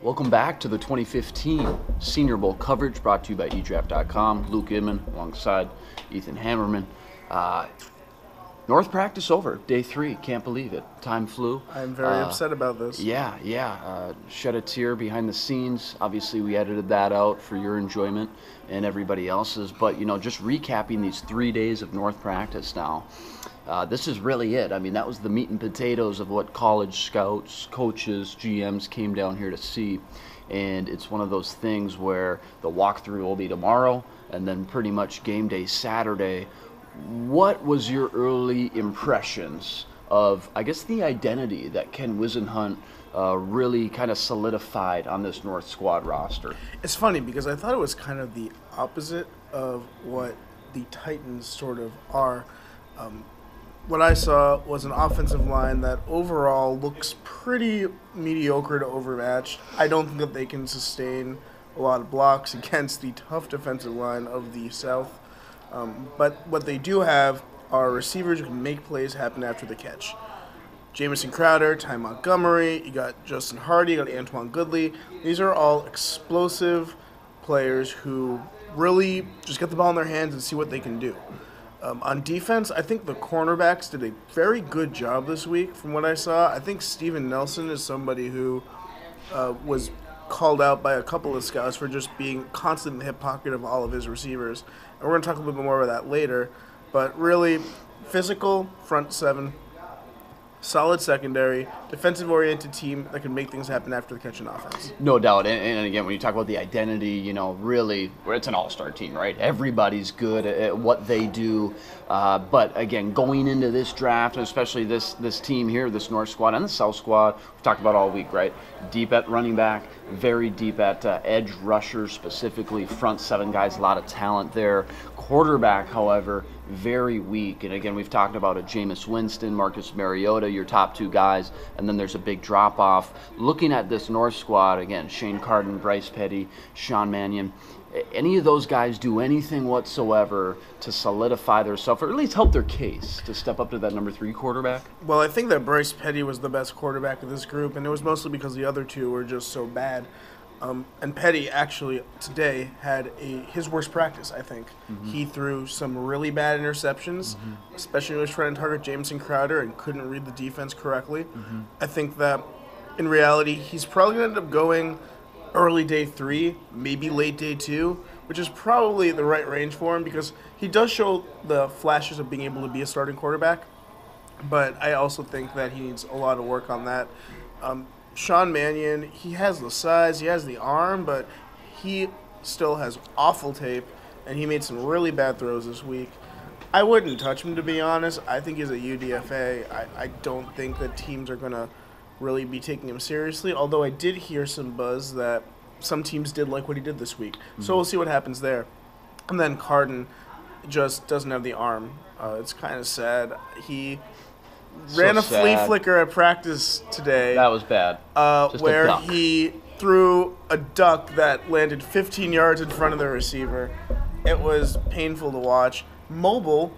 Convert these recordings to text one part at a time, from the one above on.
Welcome back to the 2015 Senior Bowl coverage brought to you by eDraft.com. Luke Inman alongside Ethan Hammerman. North practice over, day 3. Can't believe it. Time flew. I'm very upset about this. Shed a tear behind the scenes. Obviously, we edited that out for your enjoyment and everybody else's. But, just recapping these 3 days of North practice now. This is really it. I mean, that was the meat and potatoes of what college scouts, coaches, GMs came down here to see. And it's one of those things where the walkthrough will be tomorrow and then pretty much game day Saturday. What was your early impressions of, I guess, the identity that Ken Wisenhunt really kind of solidified on this North squad roster? It's funny because I thought it was kind of the opposite of what the Titans sort of are. What I saw was an offensive line that overall looks pretty mediocre to overmatched. I don't think that they can sustain a lot of blocks against the tough defensive line of the South. But what they do have are receivers who can make plays happen after the catch. Jamison Crowder, Ty Montgomery, you got Justin Hardy, you got Antoine Goodley. These are all explosive players who really just get the ball in their hands and see what they can do. On defense, I think the cornerbacks did a very good job this week from what I saw. I think Steven Nelson is somebody who was called out by a couple of scouts for just being constant in the hip pocket of all of his receivers. And we're going to talk a little bit more about that later. But really, physical front seven, solid secondary, defensive-oriented team that can make things happen after the catch and offense. No doubt. And again, when you talk about the identity, really, it's an all-star team, right? Everybody's good at what they do. But again, going into this draft, and especially this team here, this North squad and the South squad, we've talked about all week, right? Deep at running back, very deep at edge rushers, specifically front seven guys, a lot of talent there. Quarterback, however, very weak. And again, we've talked about a Jameis Winston, Marcus Mariota, your top two guys, and then there's a big drop-off. Looking at this North squad, again, Shane Carden, Bryce Petty, Sean Mannion, any of those guys do anything whatsoever to solidify themselves, or at least help their case to step up to that number 3 quarterback? Well, I think that Bryce Petty was the best quarterback of this group, and it was mostly because the other two were just so bad. And Petty actually today had his worst practice, I think. Mm-hmm. He threw some really bad interceptions, especially when he was trying to target Jamison Crowder and couldn't read the defense correctly. Mm-hmm. I think that in reality, he's probably going to end up going early day 3, maybe late day 2, which is probably the right range for him because he does show the flashes of being able to be a starting quarterback. But I also think that he needs a lot of work on that. Sean Mannion, he has the size, he has the arm, but he still has awful tape, and he made some really bad throws this week. I wouldn't touch him, to be honest. I think he's a UDFA. I don't think that teams are going to really be taking him seriously, although I did hear some buzz that some teams did like what he did this week. Mm-hmm. So we'll see what happens there. And then Carden just doesn't have the arm. It's kind of sad. He ran a flea flicker at practice today. That was bad. Where he threw a duck that landed 15 yards in front of the receiver. It was painful to watch. Mobile,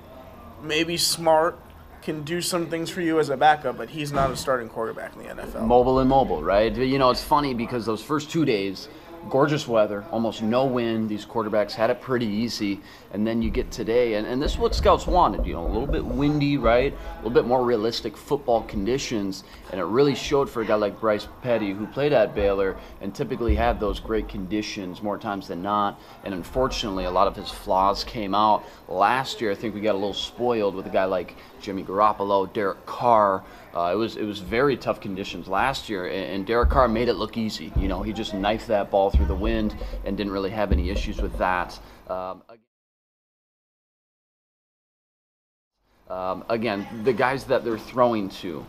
maybe smart, can do some things for you as a backup, but he's not a starting quarterback in the NFL. Mobile, right? It's funny because those first 2 days, gorgeous weather, almost no wind. These quarterbacks had it pretty easy. And then you get today, and this is what scouts wanted, a little bit windy, right? A little bit more realistic football conditions. And it really showed for a guy like Bryce Petty, who played at Baylor and typically had those great conditions more times than not. And unfortunately, a lot of his flaws came out. Last year, I think we got a little spoiled with a guy like Jimmy Garoppolo, Derek Carr. It was very tough conditions last year, and Derek Carr made it look easy. He just knifed that ball through the wind and didn't really have any issues with that. Again, the guys that they're throwing to,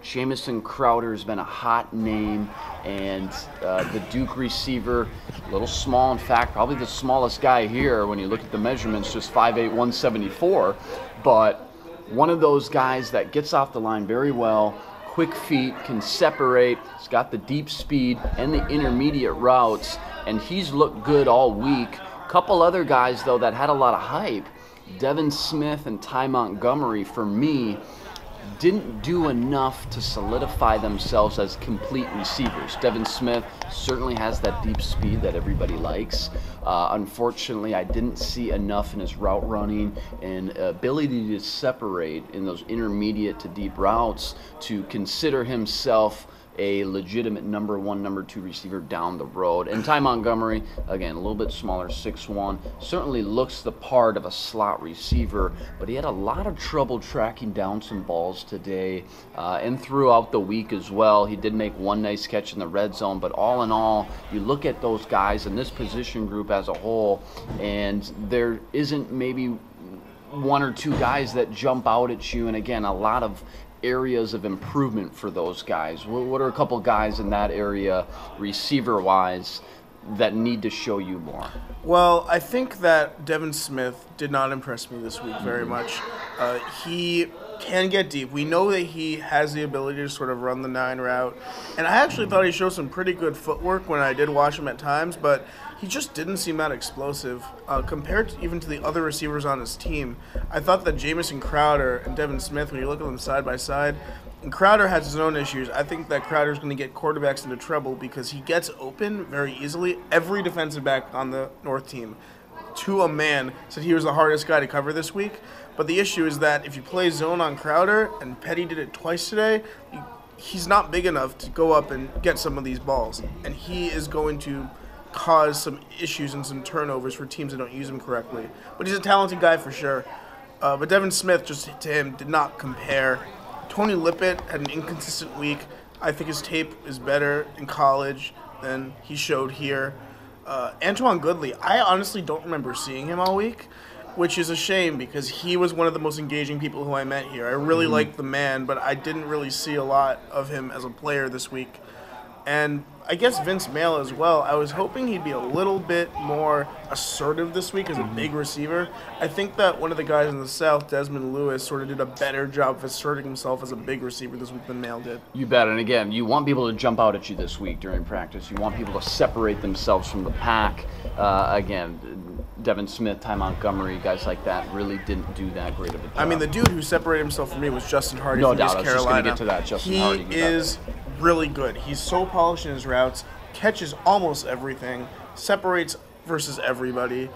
Jamison Crowder has been a hot name, and the Duke receiver, a little small. In fact, probably the smallest guy here when you look at the measurements, just 5'8", 174, but one of those guys that gets off the line very well, quick feet, can separate, he's got the deep speed and the intermediate routes, and he's looked good all week. Couple other guys, though, that had a lot of hype, Devin Smith and Ty Montgomery, for me, didn't do enough to solidify themselves as complete receivers. Devin Smith certainly has that deep speed that everybody likes. Unfortunately, I didn't see enough in his route running and ability to separate in those intermediate to deep routes to consider himself a legitimate number 1, number 2 receiver down the road. And Ty Montgomery, again, a little bit smaller, 6'1", certainly looks the part of a slot receiver, but he had a lot of trouble tracking down some balls today and throughout the week as well. He did make one nice catch in the red zone, but all in all, you look at those guys in this position group as a whole, and there isn't maybe 1 or 2 guys that jump out at you, and again, a lot of areas of improvement for those guys. What are a couple guys in that area, receiver-wise, that need to show you more? Well, I think that Devin Smith did not impress me this week very much. He can get deep. We know that he has the ability to sort of run the 9 route, and I actually thought he showed some pretty good footwork when I did watch him at times, but he just didn't seem that explosive compared to even to the other receivers on his team. I thought that Jamison Crowder and Devin Smith, when you look at them side by side, and Crowder has his own issues. I think that Crowder's going to get quarterbacks into trouble because he gets open very easily. Every defensive back on the North team, to a man, said he was the hardest guy to cover this week. But the issue is that if you play zone on Crowder, and Petty did it twice today, he's not big enough to go up and get some of these balls. And he is going to cause some issues and some turnovers for teams that don't use him correctly. But he's a talented guy for sure. But Devin Smith, just to him, did not compare. Tony Lippett had an inconsistent week. I think his tape is better in college than he showed here. Antoine Goodley, I honestly don't remember seeing him all week, which is a shame because he was one of the most engaging people who I met here. I really liked the man, but I didn't really see a lot of him as a player this week. And I guess Vince Mail as well. I was hoping he'd be a little bit more assertive this week as a big receiver. I think that one of the guys in the South, Desmond Lewis, sort of did a better job of asserting himself as a big receiver this week than Mail did. You bet. And again, you want people to jump out at you this week during practice. You want people to separate themselves from the pack. Again, Devin Smith, Ty Montgomery, guys like that really didn't do that great of a job. I mean, the dude who separated himself from me was Justin Hardy no from doubt. East I was Carolina. just going to get to that. Justin Hardy. He is really good. He's so polished in his routes, catches almost everything, separates versus everybody.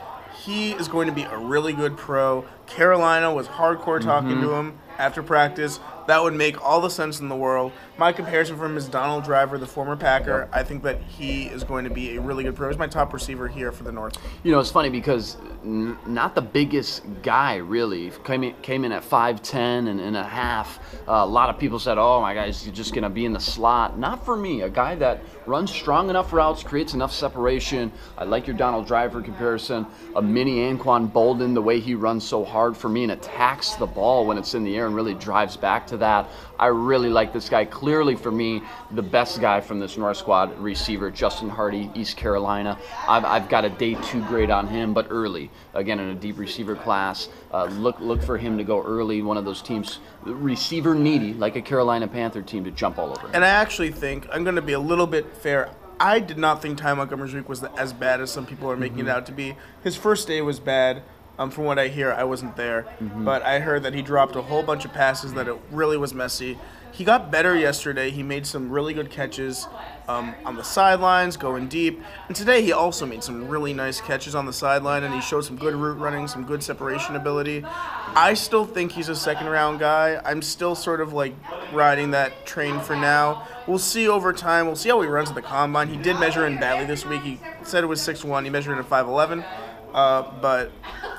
He is going to be a really good pro. Carolina was hardcore talking to him after practice. That would make all the sense in the world. My comparison for him is Donald Driver, the former Packer. I think that he is going to be a really good pro. He's my top receiver here for the North. You know, it's funny because not the biggest guy, really. Came in at 5'10" and a half. A lot of people said, oh, my God, he's just going to be in the slot. Not for me. A guy that runs strong enough routes, creates enough separation. I like your Donald Driver comparison. A mini Anquan Bolden, the way he runs so hard for me and attacks the ball when it's in the air and really drives back to that. I really like this guy. Clearly, for me, the best guy from this North squad receiver, Justin Hardy, East Carolina. I've got a day 2 grade on him, but early. Again, in a deep receiver class. Look for him to go early. One of those teams, receiver needy, like a Carolina Panther team, to jump all over him. And I actually think, I'm going to be a little bit fair, I did not think Ty Montgomery's week was as bad as some people are making it out to be. His first day was bad. From what I hear, I wasn't there. But I heard that he dropped a whole bunch of passes, that it really was messy. He got better yesterday. He made some really good catches on the sidelines, going deep. And today he also made some really nice catches on the sideline, and he showed some good route running, some good separation ability. I still think he's a second-round guy. I'm still sort of like riding that train for now. We'll see over time. We'll see how he runs at the combine. He did measure in badly this week. He said it was 6'1". He measured in at 5'11". But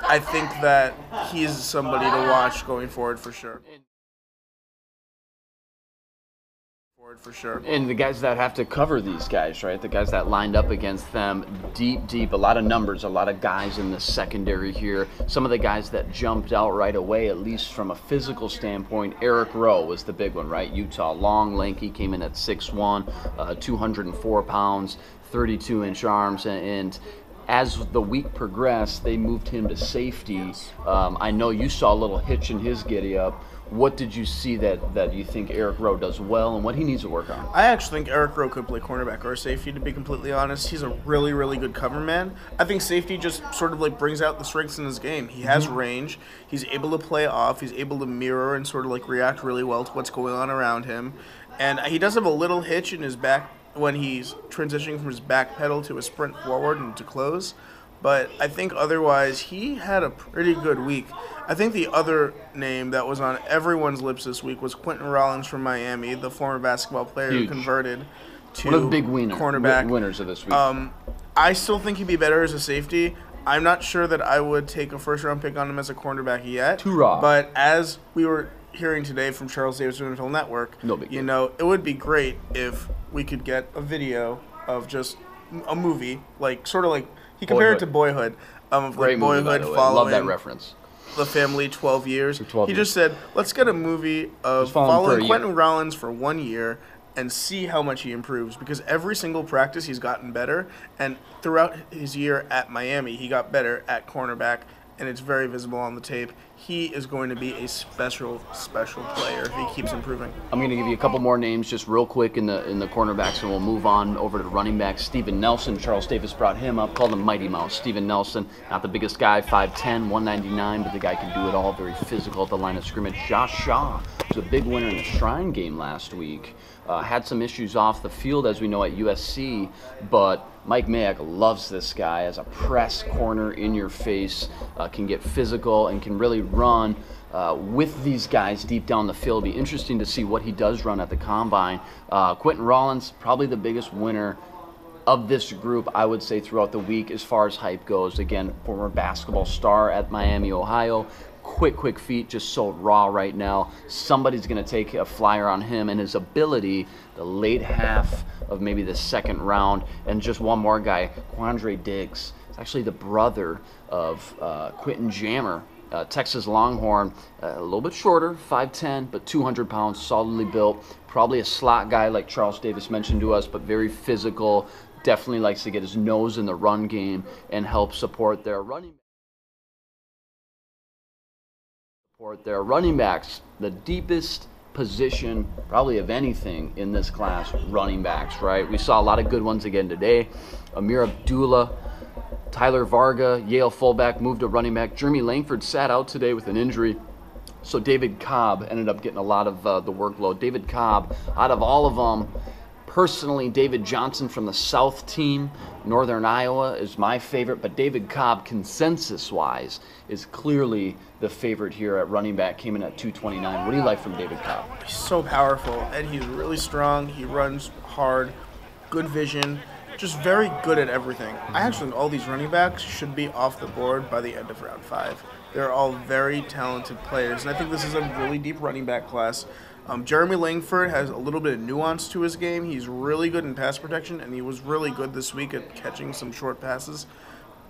I think that he's somebody to watch going forward for sure. And the guys that have to cover these guys, right? The guys that lined up against them, deep, a lot of numbers, a lot of guys in the secondary here. Some of the guys that jumped out right away, at least from a physical standpoint, Eric Rowe was the big one, right? Utah, long, lanky, came in at 6'1", 204 pounds, 32-inch arms, and as the week progressed, they moved him to safety. I know you saw a little hitch in his giddy-up. What did you see that you think Eric Rowe does well and what he needs to work on? I actually think Eric Rowe could play cornerback or safety, to be completely honest. He's a really, really good cover man. I think safety just sort of like brings out the strengths in his game. He has range. He's able to play off. He's able to mirror and sort of like react really well to what's going on around him. And he does have a little hitch in his back when he's transitioning from his back pedal to a sprint forward and to close. But I think otherwise he had a pretty good week. I think the other name that was on everyone's lips this week was Quentin Rollins from Miami, the former basketball player who converted to one of the big cornerback. Winners of this week. I still think he'd be better as a safety. I'm not sure that I would take a first-round pick on him as a cornerback yet. Too raw. But as we were hearing today from Charles Davis NFL Network, it would be great if we could get a video of just a movie, like sort of like he compared it to Boyhood, of like Boyhood following love that reference. The family 12 years. He just said, let's get a movie of following Quentin Rollins for 1 year and see how much he improves, because every single practice he's gotten better, and throughout his year at Miami he got better at cornerback, and it's very visible on the tape. He is going to be a special player if he keeps improving. I'm going to give you a couple more names just real quick in the cornerbacks, and we'll move on over to running backs. Steven Nelson, Charles Davis brought him up, called him Mighty Mouse. Steven Nelson, not the biggest guy, 5'10", 199, but the guy can do it all, very physical at the line of scrimmage. Josh Shaw was a big winner in the Shrine game last week. Had some issues off the field, as we know, at USC, but Mike Mayock loves this guy as a press corner in your face, can get physical and can really run with these guys deep down the field. It'll be interesting to see what he does run at the combine. Quentin Rollins, probably the biggest winner of this group, I would say, throughout the week as far as hype goes. Again, former basketball star at Miami, Ohio. Quick feet, just so raw right now. Somebody's going to take a flyer on him and his ability, the late half of maybe the second round. And just one more guy, Quandre Diggs. It's actually the brother of Quentin Jammer, Texas Longhorn, a little bit shorter, 5'10", but 200 pounds, solidly built. Probably a slot guy like Charles Davis mentioned to us, but very physical. Definitely likes to get his nose in the run game and help support their running backs. The deepest position probably of anything in this class, running backs, right? We saw a lot of good ones again today. Amir Abdullah, Tyler Varga, Yale fullback, moved to running back. Jeremy Langford sat out today with an injury, so David Cobb ended up getting a lot of the workload. David Cobb, out of all of them, personally, David Johnson from the South team, Northern Iowa, is my favorite, but David Cobb, consensus-wise, is clearly the favorite here at running back, came in at 229. What do you like from David Cobb? He's so powerful, and he's really strong. He runs hard, good vision, just very good at everything. I actually think all these running backs should be off the board by the end of round 5. They're all very talented players, and I think this is a really deep running back class. Jeremy Langford has a little bit of nuance to his game. He's really good in pass protection, and he was really good this week at catching some short passes.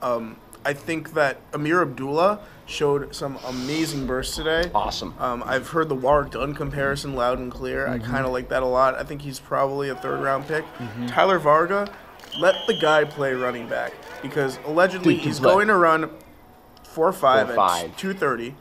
I think that Amir Abdullah showed some amazing bursts today. Awesome. I've heard the Warwick Dunn comparison loud and clear. I kind of like that a lot. I think he's probably a third-round pick. Tyler Varga, let the guy play running back, because allegedly he's going to run 4.5 at 230.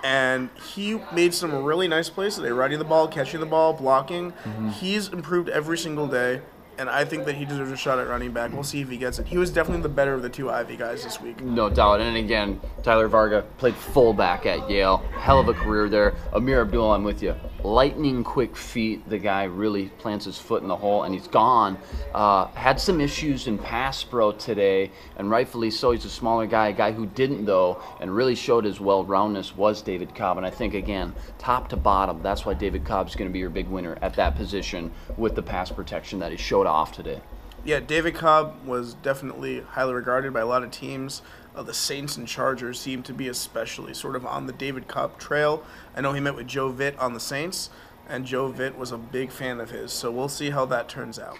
And he made some really nice plays today, riding the ball, catching the ball, blocking. He's improved every single day, and I think that he deserves a shot at running back. We'll see if he gets it. He was definitely the better of the two Ivy guys this week. No doubt. And again, Tyler Varga played fullback at Yale. Hell of a career there. Amir Abdullah, I'm with you. Lightning quick feet. The guy really plants his foot in the hole, and he's gone. Had some issues in pass pro today, and rightfully so. He's a smaller guy. A guy who didn't, though, and really showed his well-roundedness was David Cobb. And I think, again, top to bottom, that's why David Cobb's going to be your big winner at that position with the pass protection that he showed off today. Yeah, David Cobb was definitely highly regarded by a lot of teams. The Saints and Chargers seem to be especially sort of on the David Cobb trail. I know he met with Joe Vitt on the Saints, and Joe Vitt was a big fan of his, so we'll see how that turns out.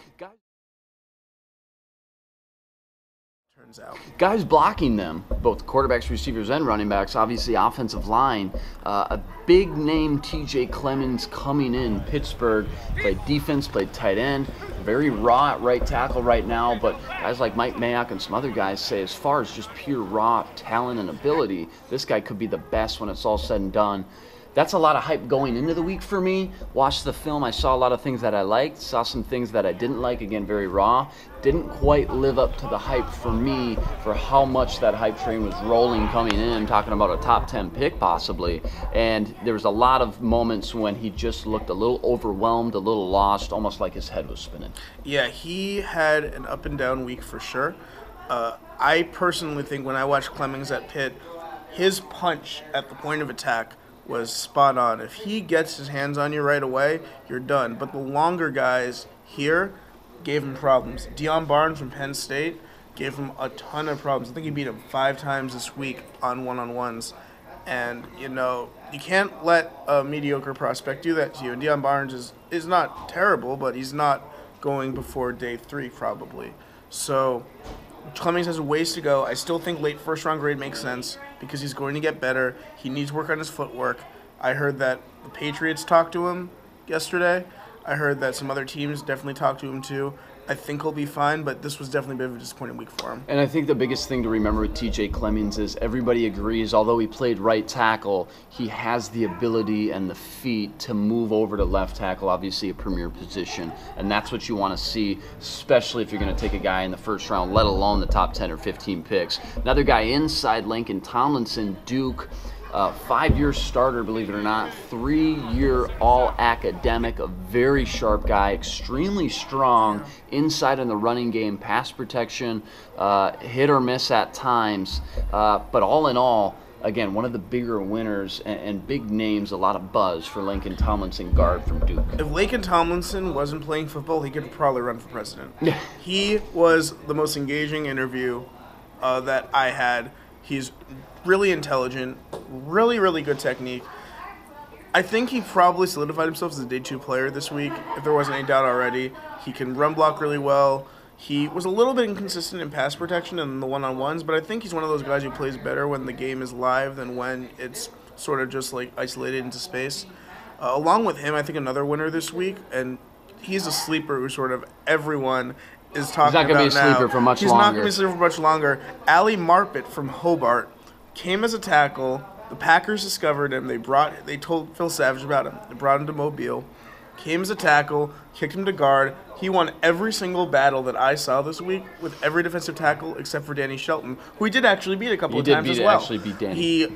Guys blocking them, both quarterbacks, receivers, and running backs. Obviously, offensive line. A big name, T.J. Clemens, coming in. Pittsburgh, played defense, played tight end. Very raw at right tackle right now, but guys like Mike Mayock and some other guys say as far as just pure raw talent and ability, this guy could be the best when it's all said and done. that's a lot of hype going into the week for me. Watched the film, I saw a lot of things that I liked, saw some things that I didn't like, again, very raw. Didn't quite live up to the hype for me for how much that hype train was rolling coming in, talking about a top 10 pick possibly. And there was a lot of moments when he just looked a little overwhelmed, a little lost, almost like his head was spinning. Yeah, he had an up and down week for sure. I personally think when I watched Clemmings at Pitt, his punch at the point of attack was spot on. If he gets his hands on you right away, you're done. But the longer guys here gave him problems. Deion Barnes from Penn State gave him a ton of problems. I think he beat him 5 times this week on one-on-ones. And, you know, you can't let a mediocre prospect do that to you. And Deion Barnes is not terrible, but he's not going before day 3 probably. So Clemmings has a ways to go. I still think late first-round grade makes sense because he's going to get better. He needs work on his footwork. I heard that the Patriots talked to him yesterday. I heard that some other teams definitely talked to him too. I think he'll be fine, but this was definitely a bit of a disappointing week for him. And I think the biggest thing to remember with TJ Clemmings is everybody agrees, although he played right tackle, he has the ability and the feet to move over to left tackle, obviously a premier position. And that's what you want to see, especially if you're going to take a guy in the first round, let alone the top 10 or 15 picks. Another guy inside, Lincoln Tomlinson, Duke. 5-year starter, believe it or not, 3-year all-academic, a very sharp guy, extremely strong inside in the running game, pass protection, hit or miss at times. But all in all, again, one of the bigger winners and big names, a lot of buzz for Lincoln Tomlinson, guard from Duke. If Lincoln Tomlinson wasn't playing football, he could probably run for president. He was the most engaging interview that I had. He's really intelligent, really, really good technique. I think he probably solidified himself as a day 2 player this week, if there wasn't any doubt already. He can run block really well. He was a little bit inconsistent in pass protection and the one-on-ones, but I think he's one of those guys who plays better when the game is live than when it's sort of just like isolated into space. Along with him, I think another winner this week, and he's a sleeper who sort of everyone is talking about now. He's not going to be a sleeper for much longer. He's not going to be a sleeper for much longer. Ali Marpet from Hobart came as a tackle. The Packers discovered him. They told Phil Savage about him. They brought him to Mobile. Came as a tackle, kicked him to guard. He won every single battle that I saw this week with every defensive tackle except for Danny Shelton, who he did actually beat a couple of times as well. He did actually beat Danny. He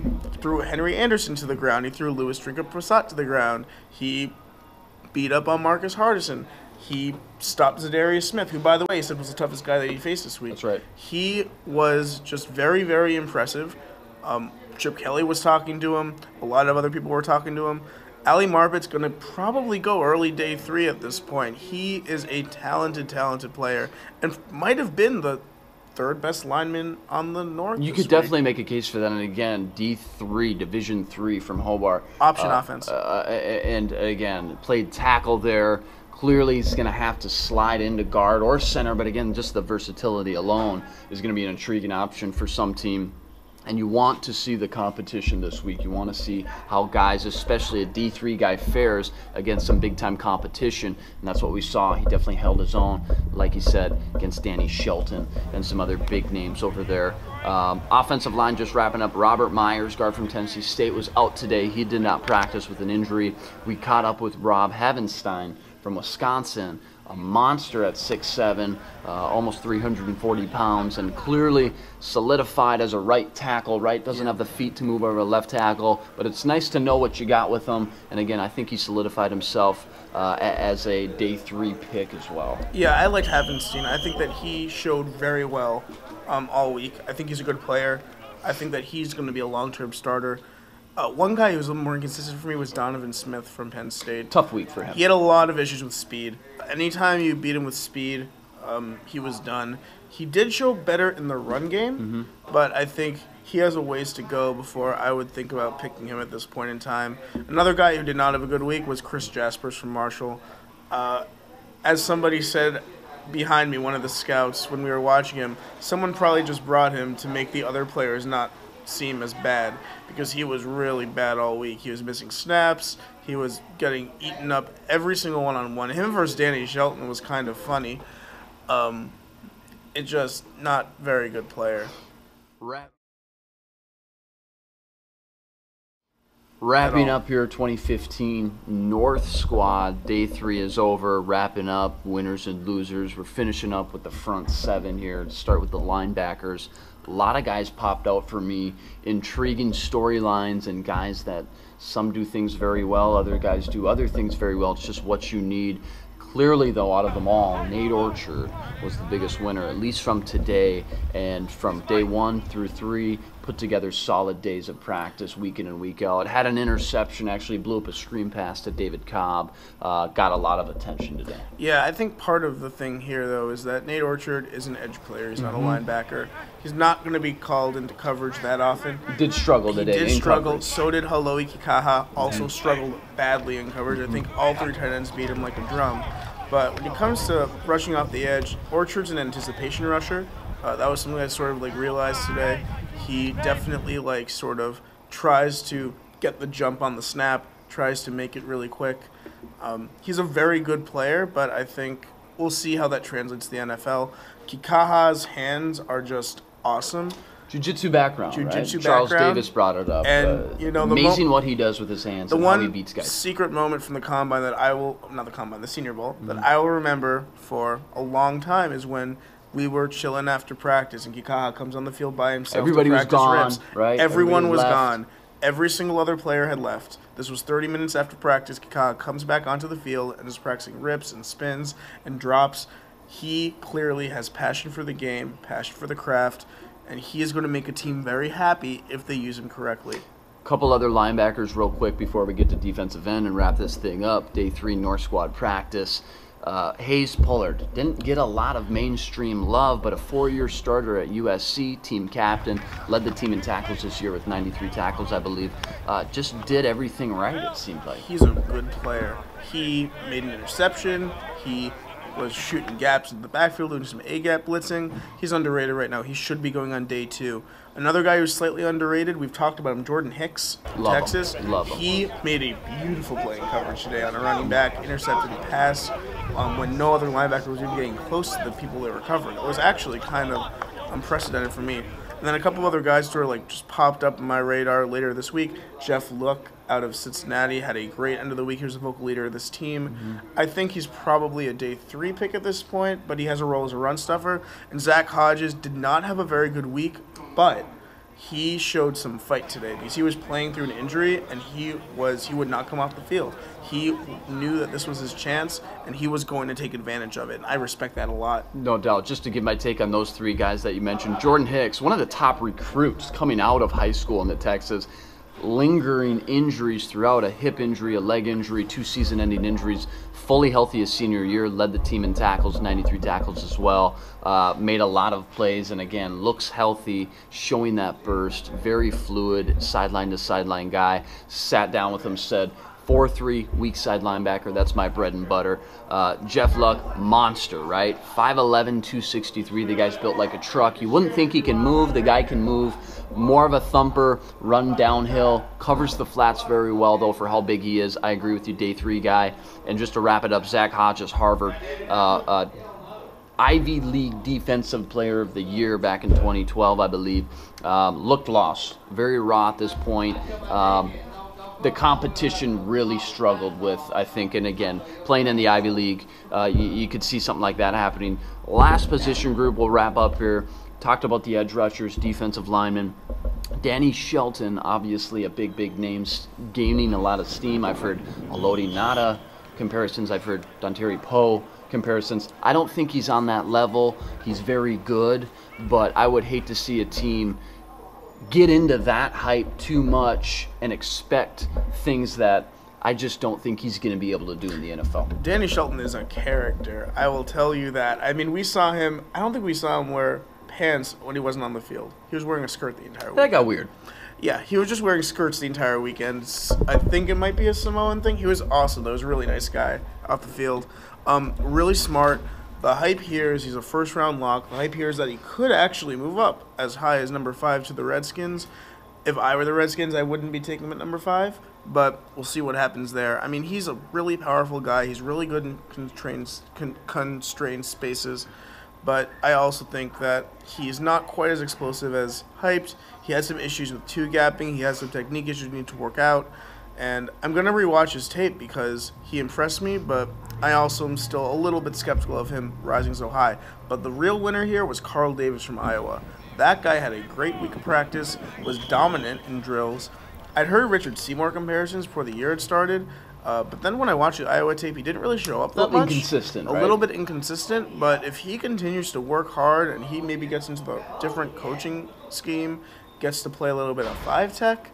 threw Henry Anderson to the ground. He threw Louis Trinket-Prasad to the ground. He beat up on Marcus Hardison. He stopped Zadarius Smith, who, by the way, he said was the toughest guy that he faced this week. That's right. He was just very, very impressive. Chip Kelly was talking to him. A lot of other people were talking to him. Ali Marpet's going to probably go early day 3 at this point. He is a talented, talented player and might have been the 3rd best lineman on the North. You could definitely make a case for that. And again, D3, Division 3 from Hobart. Option offense. And again, played tackle there. Clearly, he's going to have to slide into guard or center. But again, just the versatility alone is going to be an intriguing option for some team. And you want to see the competition this week. You want to see how guys, especially a D3 guy, fares against some big-time competition. And that's what we saw. He definitely held his own, like he said, against Danny Shelton and some other big names over there. Offensive line just wrapping up. Robert Myers, guard from Tennessee State, was out today. He did not practice with an injury. We caught up with Rob Havenstein from Wisconsin, a monster at 6'7", almost 340 pounds, and clearly solidified as a right tackle, right? Doesn't have the feet to move over a left tackle, but it's nice to know what you got with him. And again, I think he solidified himself as a day 3 pick as well. Yeah, I like Havenstein. I think that he showed very well all week. I think he's a good player. I think that he's going to be a long-term starter. One guy who was a little more inconsistent for me was Donovan Smith from Penn State. Tough week for him. He had a lot of issues with speed. Anytime you beat him with speed, he was done. He did show better in the run game, but I think he has a ways to go before I would think about picking him at this point in time. Another guy who did not have a good week was Chris Jaspers from Marshall. As somebody said behind me, one of the scouts, when we were watching him, someone probably just brought him to make the other players not seem as bad, because he was really bad all week. He was missing snaps. He was getting eaten up every single one-on-one. Him versus Danny Shelton was kind of funny. It's just not very good player. Wrapping up here 2015 North Squad. Day 3 is over. Wrapping up winners and losers. We're finishing up with the front 7 here. To start with the linebackers. A lot of guys popped out for me. Intriguing storylines and guys that some do things very well, other guys do other things very well. It's just what you need. Clearly, though, out of them all, Nate Orchard was the biggest winner, at least from today. And from day 1 through 3, put together solid days of practice week in and week out. Had an interception, actually blew up a screen pass to David Cobb. Got a lot of attention today. Yeah, I think part of the thing here, though, is that Nate Orchard is an edge player. He's not a linebacker. He's not going to be called into coverage that often. He did struggle today. He did in struggle. coverage. So did Haloi Kikaha. Also struggled badly in coverage. I think all 3 tight ends beat him like a drum. But when it comes to rushing off the edge, Orchard's an anticipation rusher. That was something I sort of realized today. He definitely sort of tries to get the jump on the snap, tries to make it really quick. He's a very good player, but I think we'll see how that translates to the NFL. Kikaha's hands are just awesome. Jiu-jitsu background, right? Charles Charles Davis brought it up. And, amazing what he does with his hands and how he beats guys. Secret moment from the Combine that the Senior Bowl, that I will remember for a long time is when we were chilling after practice and Kikaha comes on the field by himself. Everybody was gone, rips. right? Everyone was left. gone. Every single other player had left. This was 30 minutes after practice. Kikaha comes back onto the field and is practicing rips and spins and drops. He clearly has passion for the game, passion for the craft, and he is going to make a team very happy if they use him correctly. Couple other linebackers real quick before we get to defensive end and wrap this thing up. Day 3 North Squad practice. Hayes Pullard didn't get a lot of mainstream love, but a 4-year starter at USC, team captain, led the team in tackles this year with 93 tackles, I believe. Just did everything right, it seemed like. He's a good player. He made an interception. He was shooting gaps in the backfield, doing some A-gap blitzing. He's underrated right now. He should be going on day 2. Another guy who's slightly underrated, we've talked about him, Jordan Hicks, Texas. Love him. He made a beautiful play in coverage today on a running back, intercepted a pass when no other linebacker was even getting close to the people they were covering. It was actually kind of unprecedented for me. And then a couple other guys sort of just popped up on my radar later this week. Jeff Luck out of Cincinnati had a great end of the week. He was the vocal leader of this team. I think he's probably a day 3 pick at this point, but he has a role as a run stuffer. And Zach Hodges did not have a very good week, but he showed some fight today because he was playing through an injury and he would not come off the field. He knew that this was his chance and he was going to take advantage of it. And I respect that a lot. No doubt. Just to give my take on those 3 guys that you mentioned, Jordan Hicks, one of the top recruits coming out of high school in the Texas. Lingering injuries throughout, a hip injury, a leg injury, 2 season-ending injuries. Fully healthy his senior year, led the team in tackles, 93 tackles as well. Made a lot of plays, and again, looks healthy, showing that burst. Very fluid, sideline to sideline guy. Sat down with him, said, 4'3", weak side linebacker. That's my bread and butter. Jeff Luck, monster, right? 5'11", 263. The guy's built like a truck. You wouldn't think he can move. The guy can move. More of a thumper, run downhill. Covers the flats very well, though, for how big he is. I agree with you, day 3 guy. And just to wrap it up, Zach Hodges, Harvard. Ivy League Defensive Player of the Year back in 2012, I believe. Looked lost. Very raw at this point. The competition really struggled with, I think, and again, playing in the Ivy League, you could see something like that happening. Last position group, we'll wrap up here. Talked about the edge rushers, defensive linemen. Danny Shelton, obviously a big name, gaining a lot of steam. I've heard Alodi Nada comparisons. I've heard Dontari Poe comparisons. I don't think he's on that level. He's very good, but I would hate to see a team get into that hype too much and expect things that I just don't think he's going to be able to do in the NFL. Danny Shelton is a character. I will tell you that. I mean, we saw him. I don't think we saw him wear pants when he wasn't on the field. He was wearing a skirt the entire week. That got weird. Yeah, he was just wearing skirts the entire weekend. I think it might be a Samoan thing. He was awesome, though. He was a really nice guy off the field. Really smart. The hype here is he's a first-round lock. The hype here is that he could actually move up as high as number 5 to the Redskins. If I were the Redskins, I wouldn't be taking him at number 5, but we'll see what happens there. I mean, he's a really powerful guy. He's really good in constrained spaces, but I also think that he's not quite as explosive as hyped. He has some issues with two-gapping. He has some technique issues he needs to work out. And I'm going to rewatch his tape because he impressed me, but I also am still a little bit skeptical of him rising so high. But the real winner here was Carl Davis from Iowa. That guy had a great week of practice, was dominant in drills. I'd heard Richard Seymour comparisons before the year had started, but then when I watched the Iowa tape, he didn't really show up that much. Inconsistent, a little bit inconsistent, but if he continues to work hard and he maybe gets into the different coaching scheme, gets to play a little bit of 5-tech,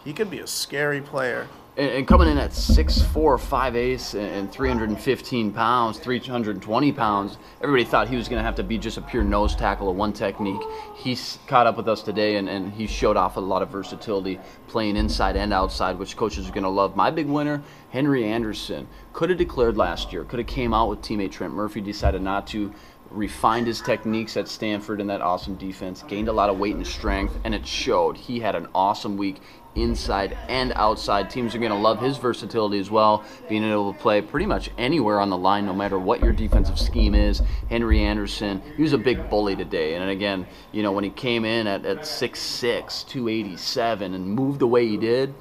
he could be a scary player. And coming in at 6'4", 5'8", and 315 pounds, 320 pounds, everybody thought he was going to have to be just a pure nose tackle, a one technique. He's caught up with us today, and he showed off a lot of versatility, playing inside and outside, which coaches are going to love. My big winner, Henry Anderson, could have declared last year, could have came out with teammate Trent Murphy, decided not to. Refined his techniques at Stanford in that awesome defense, gained a lot of weight and strength, and it showed. He had an awesome week inside and outside. Teams are going to love his versatility as well, being able to play pretty much anywhere on the line, no matter what your defensive scheme is. Henry Anderson, he was a big bully today, and again, you know, when he came in at 6'6", 287, and moved the way he did,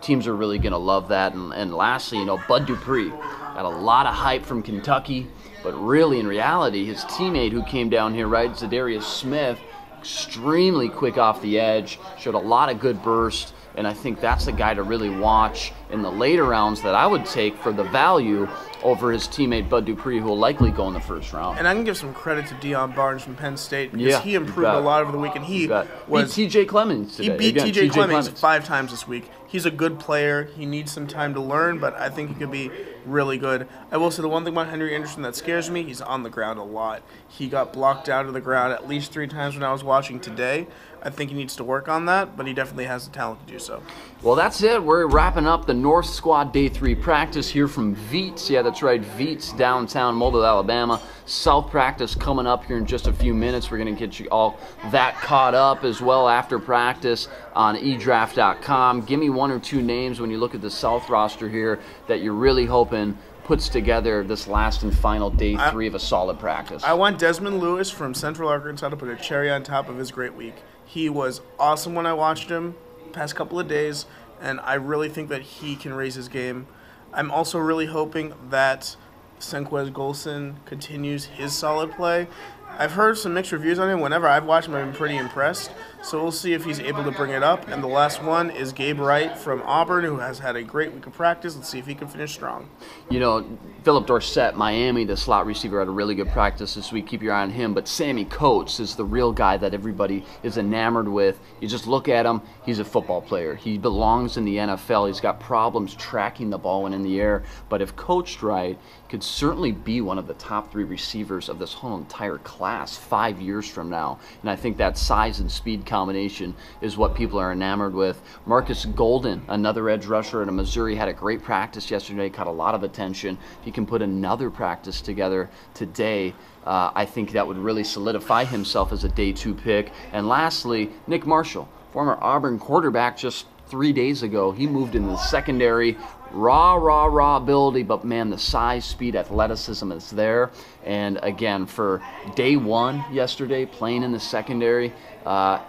teams are really going to love that. And lastly, you know, Bud Dupree got a lot of hype from Kentucky. But really, in reality, his teammate who came down here, right, Zadarius Smith, extremely quick off the edge, showed a lot of good burst, and I think that's the guy to really watch in the later rounds that I would take for the value over his teammate Bud Dupree, who will likely go in the first round. And I can give some credit to Deion Barnes from Penn State because he improved a lot over the week, and he was beat TJ Clemens today. He beat TJ Clemens 5 times this week. He's a good player. He needs some time to learn, but I think he could be really good. I will say the one thing about Henry Anderson that scares me, he's on the ground a lot. He got blocked out of the ground at least 3 times when I was watching today. I think he needs to work on that, but he definitely has the talent to do so. Well, that's it. We're wrapping up the North Squad Day 3 practice here from Veets. Yeah, that's right, Veets, downtown Mobile, Alabama. South practice coming up here in just a few minutes. We're going to get you all that caught up as well after practice on eDraft.com. Give me 1 or 2 names when you look at the South roster here that you're really hoping puts together this last and final day 3 of a solid practice. I want Desmond Lewis from Central Arkansas to put a cherry on top of his great week. He was awesome when I watched him the past couple of days, and I really think that he can raise his game. I'm also really hoping that Senquez Golson continues his solid play. I've heard some mixed reviews on him. Whenever I've watched him, I've been pretty impressed. So we'll see if he's able to bring it up. And the last one is Gabe Wright from Auburn, who has had a great week of practice. Let's see if he can finish strong. You know, Philip Dorsett, Miami, the slot receiver, had a really good practice this week. Keep your eye on him. But Sammy Coates is the real guy that everybody is enamored with. You just look at him, he's a football player. He belongs in the NFL. He's got problems tracking the ball when in the air. But if coached right, could certainly be one of the top 3 receivers of this whole entire class 5 years from now. And I think that size and speed combination is what people are enamored with. Marcus Golden, another edge rusher at Missouri, had a great practice yesterday, caught a lot of attention. If he can put another practice together today, I think that would really solidify himself as a day 2 pick. And lastly, Nick Marshall, former Auburn quarterback, just 3 days ago. He moved in the secondary. Raw ability, but man, the size, speed, athleticism is there. And again, for day 1 yesterday, playing in the secondary,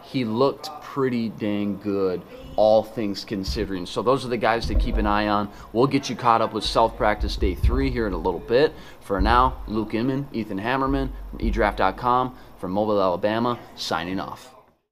he looked pretty dang good, all things considering. So those are the guys to keep an eye on. We'll get you caught up with South Practice Day 3 here in a little bit. For now, Luke Inman, Ethan Hammerman from eDraft.com from Mobile, Alabama, signing off.